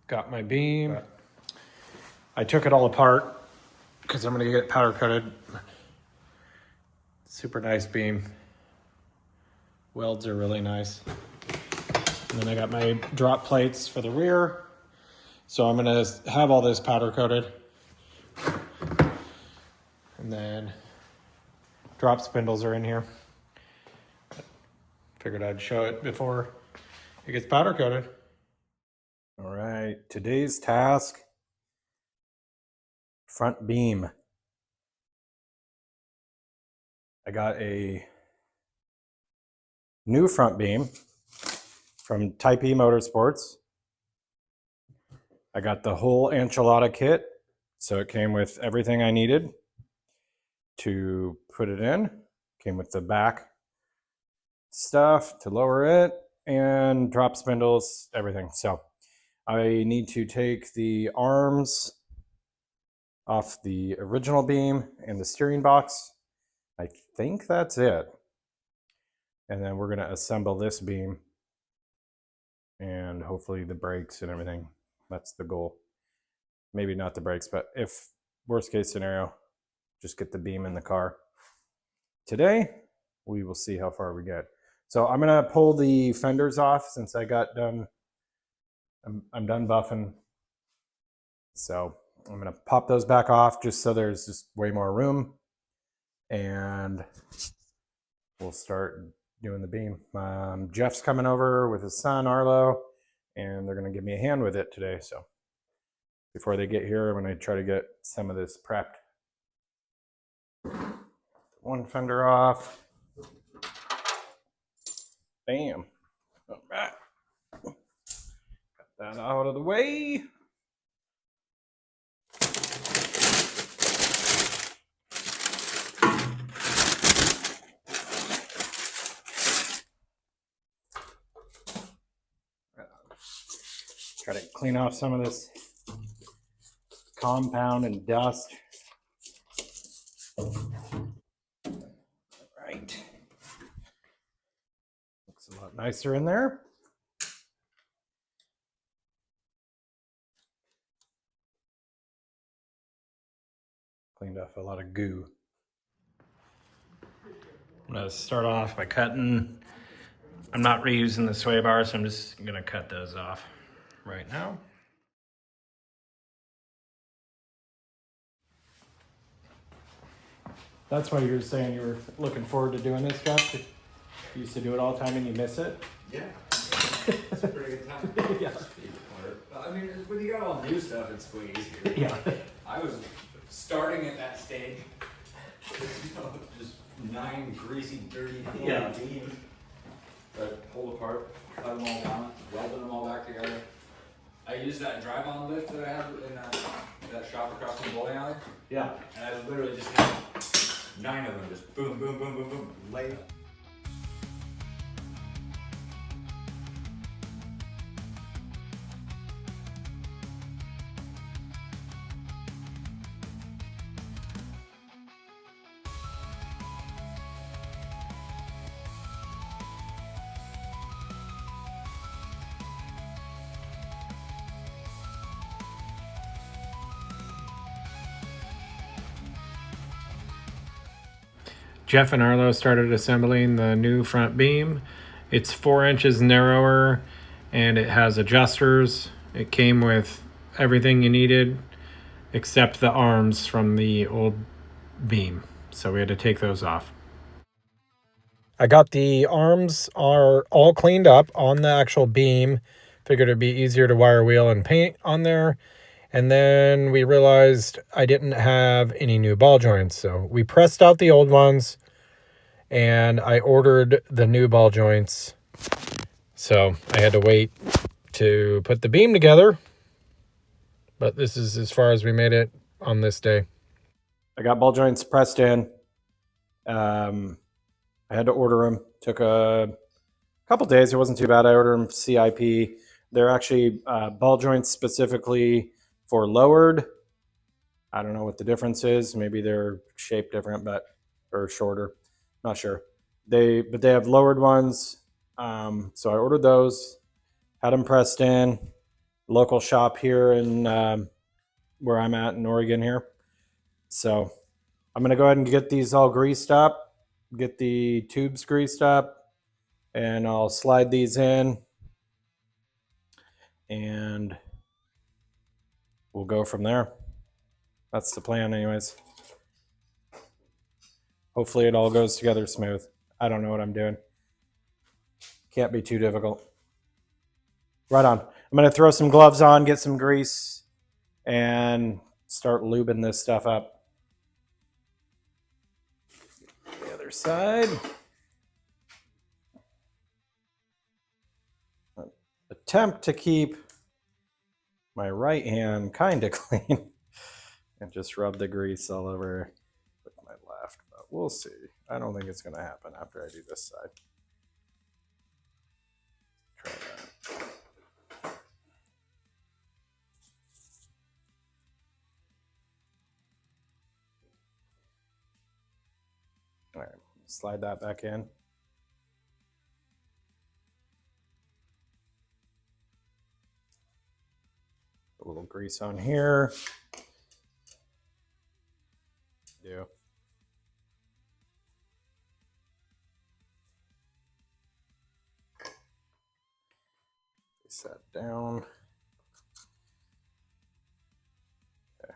Got my beam. I took it all apart because I'm gonna get it powder coated. Super nice beam. Welds are really nice. And then I got my drop plates for the rear. So I'm gonna have all this powder coated. And then drop spindles are in here. Figured I'd show it before it gets powder coated. All right, today's task, front beam. I got a new front beam from Type E Motorsports. I got the whole Enchilada kit, so it came with everything I needed to put it in. Came with the back stuff to lower it and drop spindles, everything. So I need to take the arms off the original beam and the steering box. I think that's it. And then we're gonna assemble this beam and hopefully the brakes and everything. That's the goal. Maybe not the brakes, but if worst case scenario, just get the beam in the car. Today, we will see how far we get. So I'm gonna pull the fenders off since I got done. I'm done buffing. So I'm gonna pop those back off just so there's just way more room. And we'll start doing the beam. Jeff's coming over with his son, Arlo, and they're gonna give me a hand with it today. So before they get here, I'm gonna try to get some of this prepped. One fender off. Bam. All right. Got that out of the way. Try to clean off some of this compound and dust. All right. Looks a lot nicer in there. Cleaned off a lot of goo. I'm gonna start off by cutting. I'm not reusing the sway bar, so I'm just gonna cut those off right now. That's why you were saying you were looking forward to doing this, Jeff. You used to do it all the time and you miss it. Yeah, it's a pretty good time. Yeah. I mean, when you got all new stuff, it's way easier. Yeah. I was starting at that stage, just 9 greasy, dirty beams that pulled apart, cut them all down, welded them all back together. I used that drive-on lift that I had in that shop across from the bowling alley. Yeah. And I literally just had 9 of them, just boom, boom, boom, boom, boom, laid. Jeff and Arlo started assembling the new front beam. It's 4 inches narrower and it has adjusters. It came with everything you needed except the arms from the old beam. So we had to take those off. I got the arms are all cleaned up on the actual beam. Figured it'd be easier to wire wheel and paint on there. And then we realized I didn't have any new ball joints. So we pressed out the old ones and I ordered the new ball joints. So I had to wait to put the beam together. But this is as far as we made it on this day. I got ball joints pressed in. I had to order them. Took a couple days. It wasn't too bad. I ordered them CIP. They're actually ball joints specifically for lowered. I don't know what the difference is. Maybe they're shaped different, or shorter. Not sure. But they have lowered ones. So I ordered those. Had them pressed in. local shop here in where I'm at in Oregon here. So I'm going to go ahead and get these all greased up, get the tubes greased up, and I'll slide these in and we'll go from there. That's the plan anyways. Hopefully it all goes together smooth. I don't know what I'm doing. Can't be too difficult. Right on. I'm going to throw some gloves on, get some grease, and start lubing this stuff up. The other side. Attempt to keep my right hand kind of clean and just rub the grease all over with my left, but we'll see. I don't think it's going to happen after I do this side. Try that. All right, slide that back in. A little grease on here. Do. Place that down. Okay.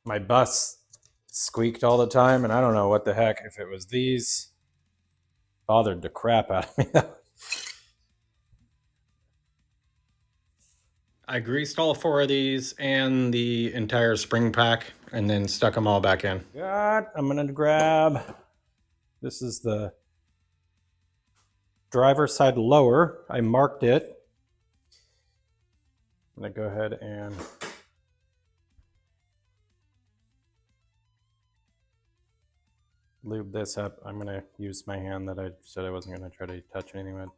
My bus squeaked all the time, and I don't know what the heck, if it was these, bothered the crap out of me. I greased all 4 of these and the entire spring pack and then stuck them all back in. God, I'm gonna grab, this is the driver's side lower. I marked it. I'm gonna go ahead and lube this up. I'm gonna use my hand that I said I wasn't gonna try to touch anything with.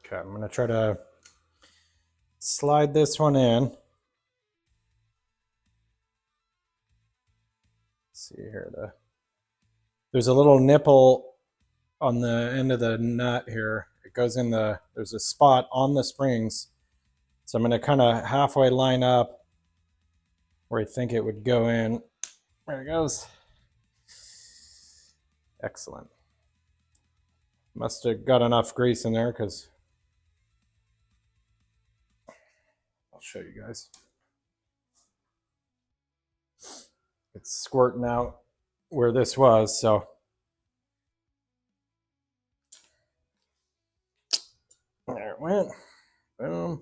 Okay, I'm gonna try to slide this one in. Let's see here, there's a little nipple on the end of the nut here. It goes in there's a spot on the springs. So I'm gonna kind of halfway line up where I think it would go in. There it goes. Excellent. Must have got enough grease in there because I'll show you guys. It's squirting out where this was, so. There it went. Boom.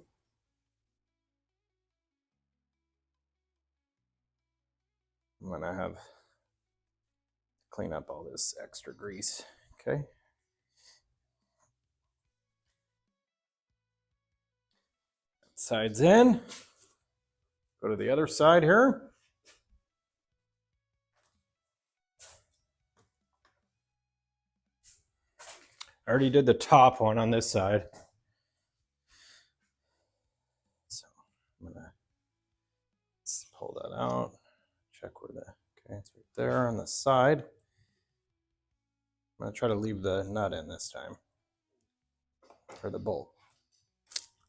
I'm gonna have to clean up all this extra grease. Okay. Sides in. Go to the other side here. I already did the top one on this side. So I'm gonna pull that out. Check where okay, it's right there on the side. I'm gonna try to leave the nut in this time. Or the bolt.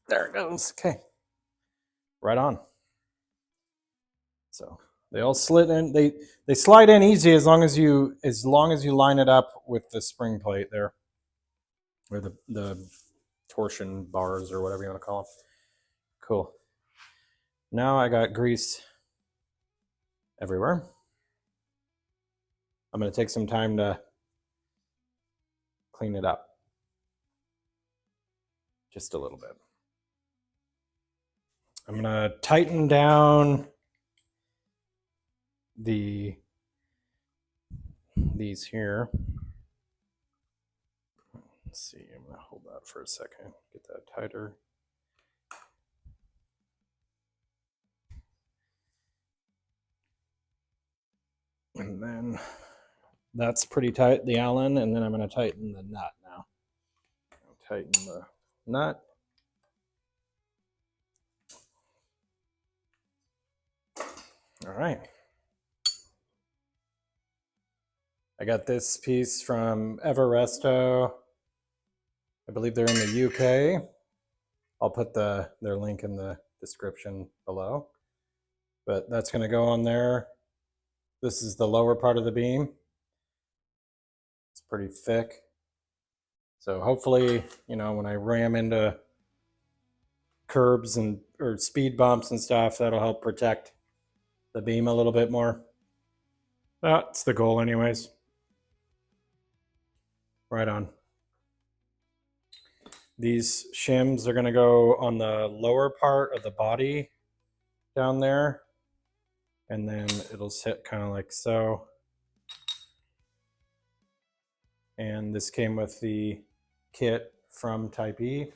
There it goes. Okay. Right on. So they all slid in. They slide in easy as long as you line it up with the spring plate there. Or the torsion bars or whatever you want to call them. Cool. Now I got grease everywhere. I'm going to take some time to clean it up. Just a little bit. I'm going to tighten down these here. Let's see, I'm going to hold that for a second, get that tighter. And then that's pretty tight, the Allen, and then I'm going to tighten the nut now. Tighten the nut. All right. I got this piece from Everesto. I believe they're in the UK. I'll put their link in the description below. But that's going to go on there. This is the lower part of the beam. It's pretty thick. So hopefully, you know, when I ram into curbs and or speed bumps and stuff, that'll help protect the beam a little bit more. That's the goal anyways. Right on. These shims are going to go on the lower part of the body down there. And then it'll sit kind of like so. And this came with the kit from Type E.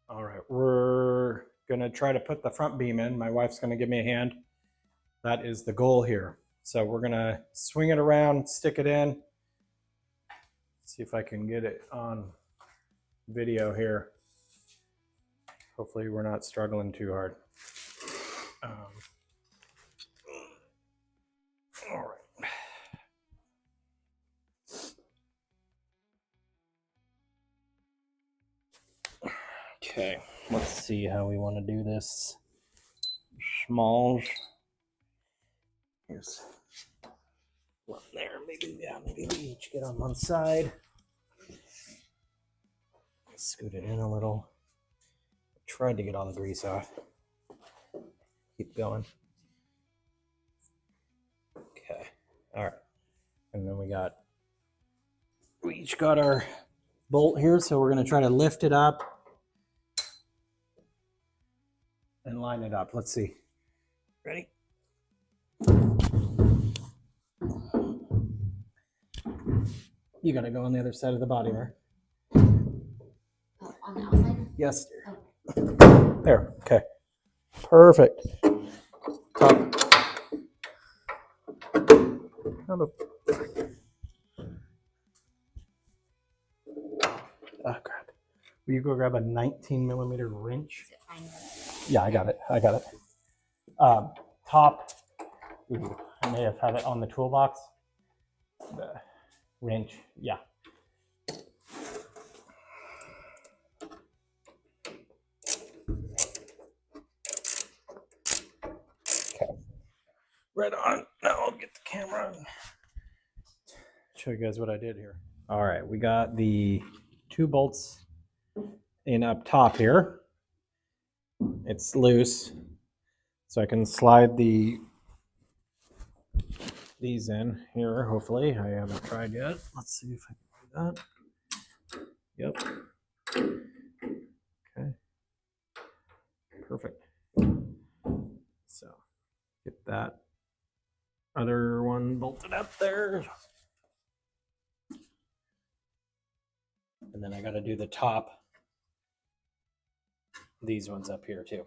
All right, we're gonna try to put the front beam in. My wife's gonna give me a hand. That is the goal here. So we're gonna swing it around, stick it in. See if I can get it on video here. Hopefully we're not struggling too hard. All right. Okay, let's see how we want to do this. Schmalls. Here's one there. Maybe we each get on one side. Scoot it in a little. Tried to get all the grease off. Keep going. Okay. All right. And then we each got our bolt here, so we're going to try to lift it up and line it up. Let's see. Ready? You got to go on the other side of the body there. Oh, on the outside? Yes, dear. Oh. There. Okay. Perfect. Top. How the... Oh, crap. Will you go grab a 19mm wrench? Is it fine? Yeah, I got it. I got it. Top. Ooh, I may have had it on the toolbox. The wrench. Yeah. Okay. Right on. Now I'll get the camera and show you guys what I did here. All right, we got the 2 bolts in up top here. It's loose, so I can slide these in here. Hopefully, I haven't tried yet. Let's see if I can do that. Yep. Okay. Perfect. So get that other one bolted up there. And then I got to do the top. These ones up here too.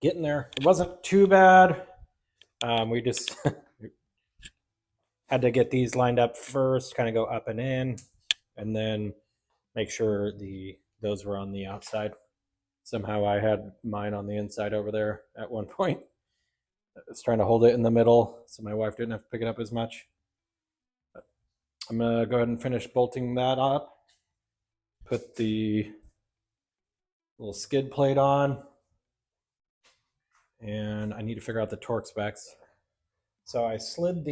Getting there. It wasn't too bad. We just had to get these lined up first, kind of go up and in, and then make sure those were on the outside. Somehow I had mine on the inside over there at one point. I was trying to hold it in the middle so my wife didn't have to pick it up as much. But I'm gonna go ahead and finish bolting that up. Put the little skid plate on. And I need to figure out the torque specs. So I slid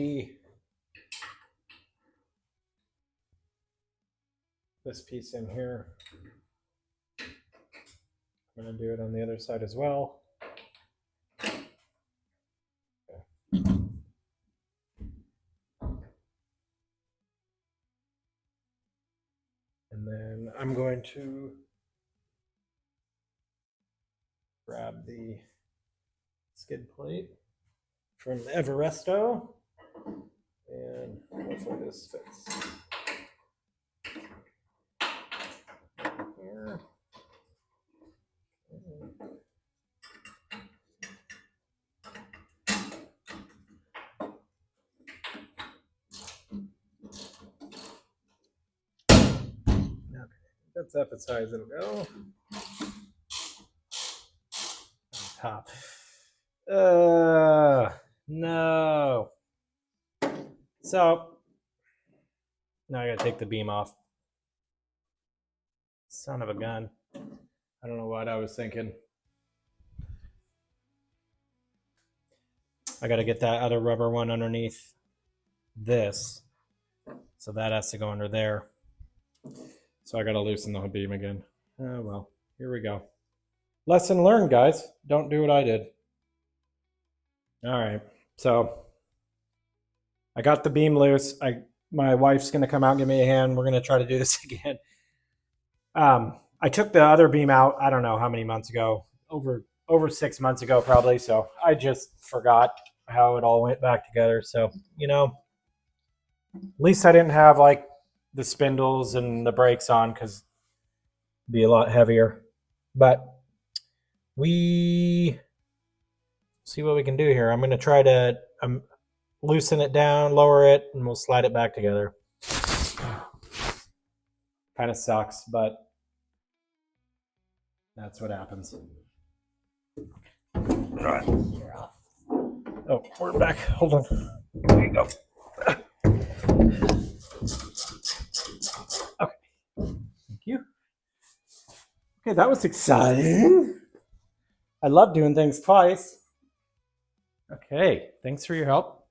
this piece in here. I'm going to do it on the other side as well. Okay. And then I'm going to grab the skid plate from Everesto, and hopefully this fits. Here. That's up as high as it'll go. On top. No. So now I gotta take the beam off. Son of a gun. I don't know what I was thinking. I gotta get that other rubber one underneath this. So that has to go under there. So I gotta loosen the beam again. Oh well, here we go. Lesson learned, guys. Don't do what I did. All right, so I got the beam loose. My wife's gonna come out and give me a hand. We're gonna try to do this again. I took the other beam out. I don't know how many months ago. Over 6 months ago, probably. So I just forgot how it all went back together. So at least I didn't have like the spindles and the brakes on because it'd be a lot heavier. But we see what we can do here. I'm going to try to loosen it down, lower it, and we'll slide it back together. Kind of sucks, but that's what happens. All right. Oh, we're back. Hold on. There you go. Okay. Thank you. Okay, that was exciting. I love doing things twice. Okay, thanks for your help.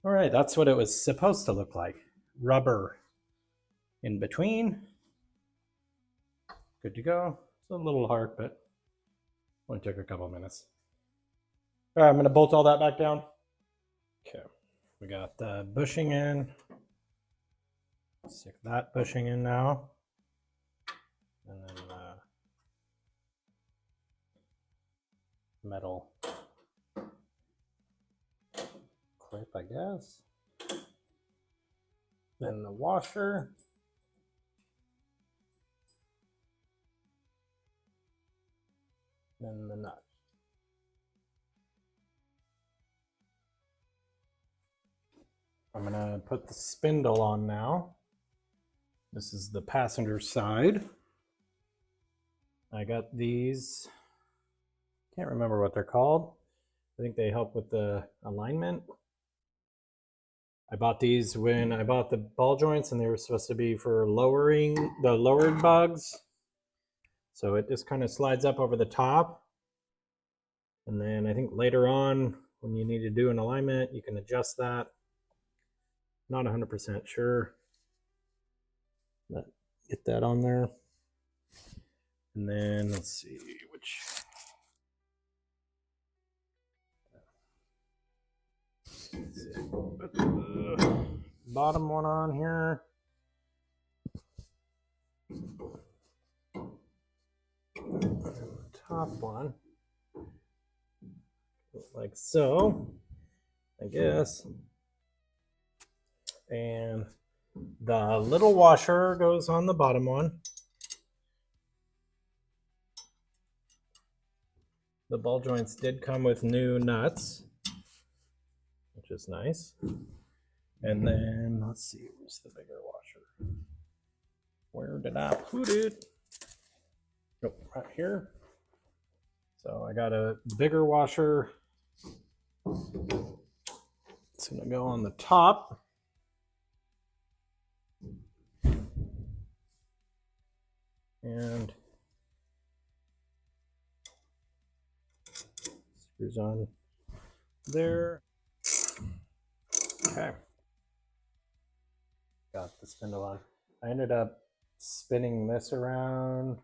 All right, that's what it was supposed to look like. Rubber in between. Good to go. It's a little hard, but only took a couple minutes. All right, I'm going to bolt all that back down. Okay, we got the bushing in. Stick that bushing in now. And then metal clip, I guess. Then the washer. Then the nut. I'm gonna put the spindle on now. This is the passenger side. I got these, can't remember what they're called. I think they help with the alignment. I bought these when I bought the ball joints, and they were supposed to be for lowering the lowered bugs. So it just kind of slides up over the top. And then I think later on, when you need to do an alignment, you can adjust that. Not 100% sure. But get that on there. And then let's see which. Let's see. Put the bottom one on here. And the top one. Like so, I guess. And the little washer goes on the bottom one. The ball joints did come with new nuts, which is nice. And then let's see, where's the bigger washer? Where did I put it? Oh, right here. So I got a bigger washer. It's gonna go on the top. And screws on there. Okay. Got the spindle on. I ended up spinning this around.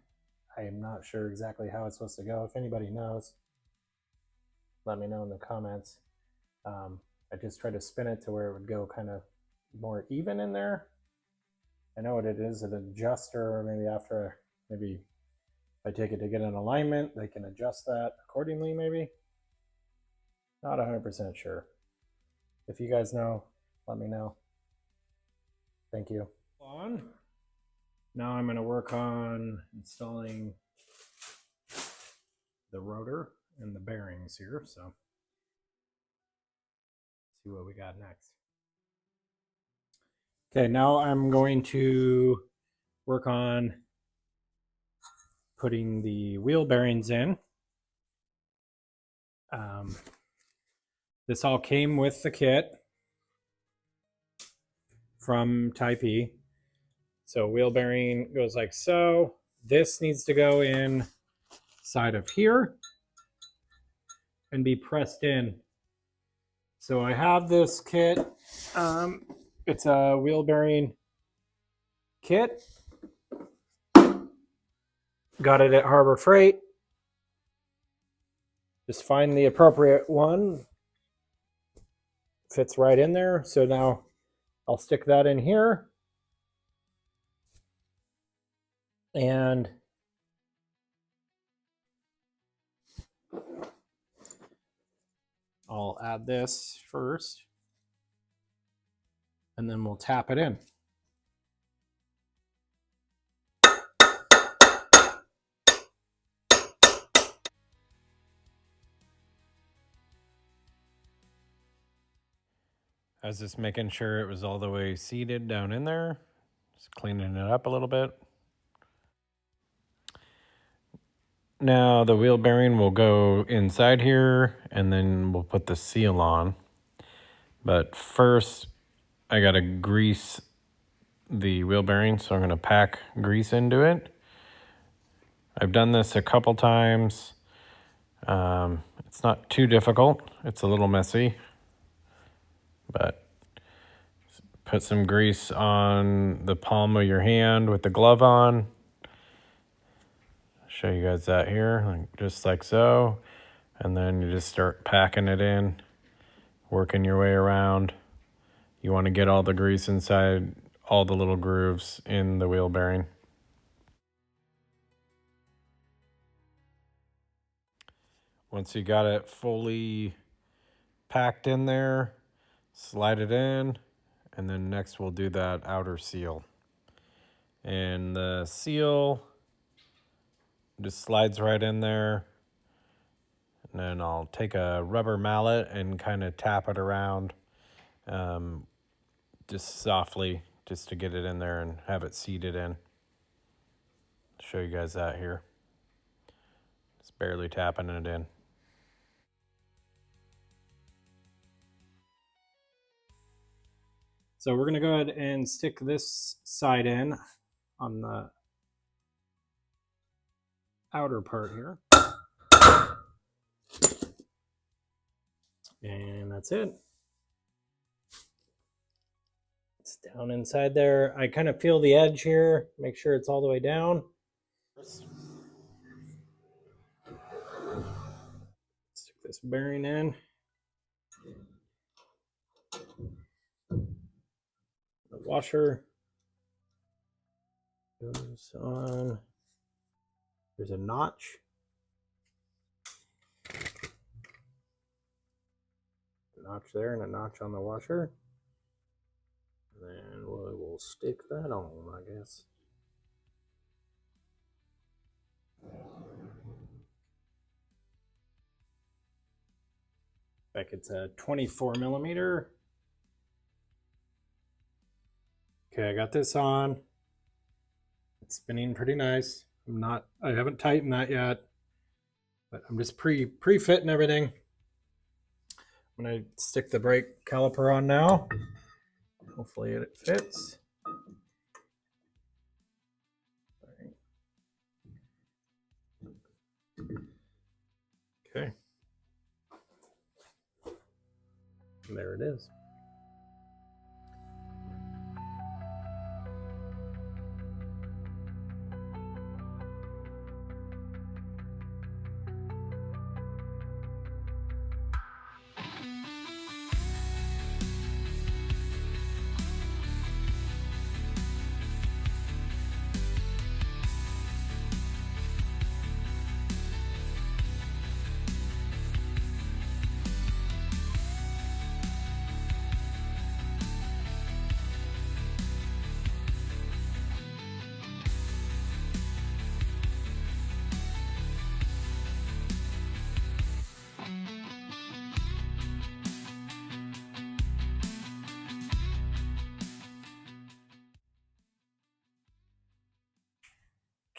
I am not sure exactly how it's supposed to go. If anybody knows, let me know in the comments. I just tried to spin it to where it would go kind of more even in there. I know what it is, an adjuster, maybe after, maybe if I take it to get an alignment, they can adjust that accordingly, maybe. Not 100% sure. If you guys know, let me know. Thank you. Now I'm going to work on installing the rotor and the bearings here. So see what we got next. Okay, now I'm going to work on putting the wheel bearings in. This all came with the kit from Type E. So wheel bearing goes like so. This needs to go in side of here and be pressed in. So I have this kit. It's a wheel bearing kit. Got it at Harbor Freight. Just find the appropriate one. Fits right in there. So now I'll stick that in here. And I'll add this first. And then we'll tap it in. I was just making sure it was all the way seated down in there. Just cleaning it up a little bit. Now the wheel bearing will go inside here and then we'll put the seal on. But first I gotta grease the wheel bearing, so I'm gonna pack grease into it. I've done this a couple times. It's not too difficult. It's a little messy, but put some grease on the palm of your hand with the glove on. Show you guys that here, just like so. And then you just start packing it in, working your way around. You want to get all the grease inside all the little grooves in the wheel bearing. Once you got it fully packed in there, slide it in, and then next we'll do that outer seal. And the seal just slides right in there. And then I'll take a rubber mallet and kind of tap it around just softly, just to get it in there and have it seated in. Show you guys that here. Just barely tapping it in. So we're going to go ahead and stick this side in on the outer part here. And that's it. It's down inside there. I kind of feel the edge here, make sure it's all the way down. Stick this bearing in. The washer goes on. There's a notch. A notch there and a notch on the washer. And then we'll stick that on, I guess. Like it's a 24 millimeter. Okay, I got this on. It's spinning pretty nice. I haven't tightened that yet, but I'm just pre-fitting everything. I'm gonna stick the brake caliper on now. Hopefully it fits. Okay. And there it is.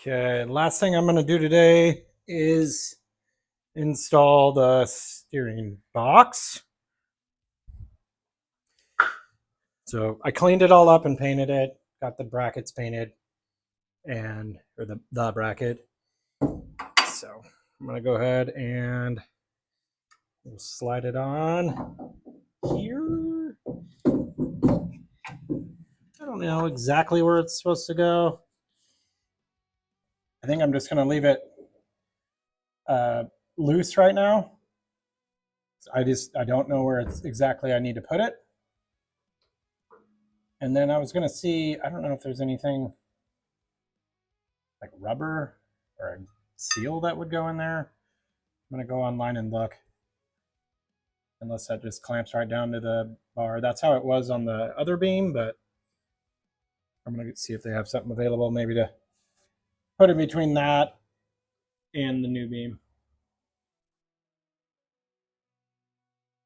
Okay, last thing I'm going to do today is install the steering box. So I cleaned it all up and painted it, got the brackets painted, or the bracket. So I'm going to go ahead and we'll slide it on here. I don't know exactly where it's supposed to go. I think I'm just going to leave it loose right now. I don't know where it's exactly I need to put it. And then I was going to see, I don't know if there's anything like rubber or a seal that would go in there. I'm going to go online and look. Unless that just clamps right down to the bar. That's how it was on the other beam, but I'm going to see if they have something available maybe to put in between that and the new beam.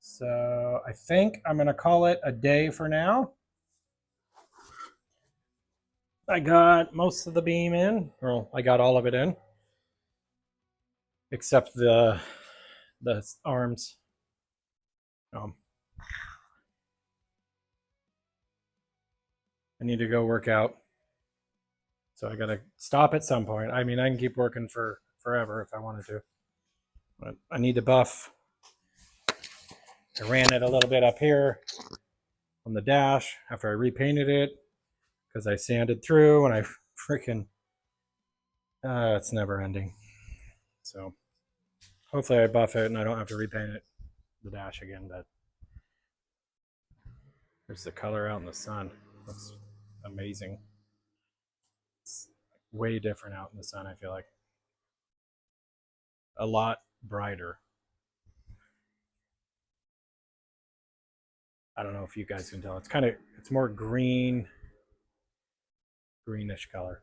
So I think I'm going to call it a day for now. I got most of the beam in. Well, I got all of it in. Except the arms. I need to go work out. So I got to stop at some point. I mean, I can keep working for forever if I wanted to. But I need to buff. I ran it a little bit up here on the dash after I repainted it because I sanded through and I freaking, it's never ending. So hopefully I buff it and I don't have to repaint it, the dash again. But there's the color out in the sun. Looks amazing. It's way different out in the sun, I feel like. A lot brighter. I don't know if you guys can tell. It's more greenish color.